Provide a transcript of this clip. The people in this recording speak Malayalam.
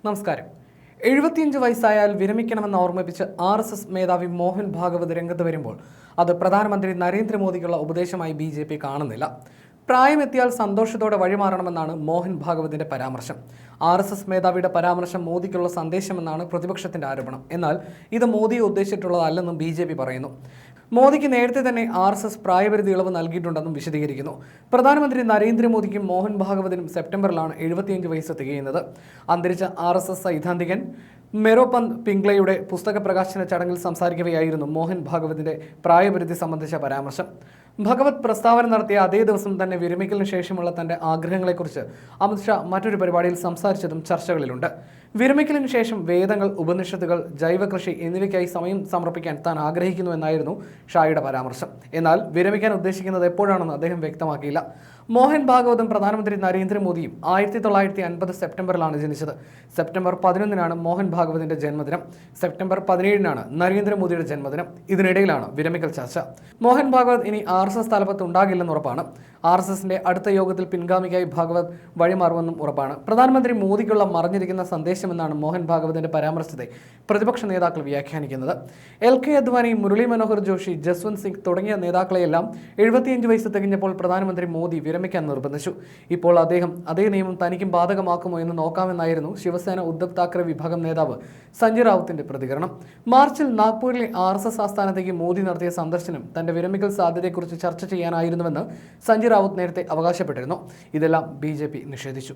നമസ്കാരം. 75 വയസ്സായാൽ വിരമിക്കണമെന്ന് ഓർമ്മിപ്പിച്ച് RSS മേധാവി മോഹൻ ഭാഗവത് രംഗത്ത് വരുമ്പോൾ അത് പ്രധാനമന്ത്രി നരേന്ദ്രമോദിക്കുള്ള ഉപദേശമായി BJP കാണുന്നില്ല. പ്രായമെത്തിയാൽ സന്തോഷത്തോടെ വഴിമാറണമെന്നാണ് മോഹൻ ഭാഗവതിന്റെ പരാമർശം. RSS മേധാവിയുടെ പരാമർശം മോദിക്കുള്ള സന്ദേശമെന്നാണ് പ്രതിപക്ഷത്തിന്റെ ആരോപണം. എന്നാൽ ഇത് മോദിയെ ഉദ്ദേശിച്ചിട്ടുള്ളതല്ലെന്നും BJP പറയുന്നു. മോദിക്ക് നേരത്തെ തന്നെ RSS പ്രായപരിധി ഇളവ് നൽകിയിട്ടുണ്ടെന്നും വിശദീകരിക്കുന്നു. പ്രധാനമന്ത്രി നരേന്ദ്രമോദിക്കും മോഹൻ ഭാഗവതിനും സെപ്റ്റംബറിലാണ് 75 വയസ്സ് തികയുന്നത്. അന്തരിച്ച RSS സൈദ്ധാന്തികൻ മെറോപന്ത് പിംഗ്ലയുടെ പുസ്തക പ്രകാശന ചടങ്ങിൽ സംസാരിക്കവെയായിരുന്നു മോഹൻ ഭാഗവതിന്റെ പ്രായപരിധി സംബന്ധിച്ച പരാമർശം. ഭഗവത് പ്രസ്താവന നടത്തിയ അതേ ദിവസം തന്നെ വിരമിക്കലിന് ശേഷമുള്ള തന്റെ ആഗ്രഹങ്ങളെക്കുറിച്ച് അമിത്ഷാ മറ്റൊരു പരിപാടിയിൽ സംസാരിച്ചതും ചർച്ചകളിലുണ്ട്. വിരമിക്കലിന് ശേഷം വേദങ്ങൾ, ഉപനിഷത്തുകൾ, ജൈവകൃഷി എന്നിവയ്ക്കായി സമയം സമർപ്പിക്കാൻ താൻ ആഗ്രഹിക്കുന്നുവെന്നായിരുന്നു ഷായുടെ പരാമർശം. എന്നാൽ വിരമിക്കാൻ ഉദ്ദേശിക്കുന്നത് എപ്പോഴാണെന്ന് അദ്ദേഹം വ്യക്തമാക്കിയില്ല. മോഹൻ ഭാഗവതും പ്രധാനമന്ത്രി നരേന്ദ്രമോദിയും 1950 സെപ്റ്റംബറിലാണ് ജനിച്ചത്. സെപ്റ്റംബർ 11-നാണ് മോഹൻ ഭാഗവതിന്റെ ജന്മദിനം. സെപ്റ്റംബർ 17-നാണ് നരേന്ദ്രമോദിയുടെ ജന്മദിനം. ഇതിനിടയിലാണ് വിരമിക്കൽ ചർച്ച. മോഹൻ ഭാഗവത് ഇനി RSS തലപ്പത്ത് ഉണ്ടാകില്ലെന്ന് ഉറപ്പാണ്. RSSന്റെ അടുത്ത യോഗത്തിൽ പിൻഗാമിക്കായി ഭാഗവത് വഴിമാറുമെന്നും ഉറപ്പാണ്. പ്രധാനമന്ത്രി മോദിക്കുള്ള മറഞ്ഞിരിക്കുന്ന സന്ദേശമെന്നാണ് മോഹൻ ഭാഗവതിന്റെ പരാമർശത്തെ പ്രതിപക്ഷ നേതാക്കൾ വ്യാഖ്യാനിക്കുന്നത്. LK അദ്വാനി, മുരളി മനോഹർ ജോഷി, ജസ്വന്ത് സിംഗ് തുടങ്ങിയ നേതാക്കളെയെല്ലാം 75 വയസ്സ് തികഞ്ഞപ്പോൾ പ്രധാനമന്ത്രി മോദി വിരമിക്കാൻ നിർബന്ധിച്ചു. ഇപ്പോൾ അദ്ദേഹം അതേ നിയമം തനിക്കും ബാധകമാക്കുമോ എന്ന് നോക്കാമെന്നായിരുന്നു ശിവസേന ഉദ്ധവ് താക്കറെ വിഭാഗം നേതാവ് സഞ്ജയ് റാവുത്തിന്റെ പ്രതികരണം. മാർച്ചിൽ നാഗ്പൂരിലെ RSS ആസ്ഥാനത്തേക്ക് മോദി നടത്തിയ സന്ദർശനം തന്റെ വിരമിക്കൽ സാധ്യതയെക്കുറിച്ച് ചർച്ച ചെയ്യാനായിരുന്നുവെന്ന് സഞ്ജയ് റാവുത്ത് നേരത്തെ അവകാശപ്പെട്ടിരുന്നു. ഇതെല്ലാം BJP നിഷേധിച്ചു.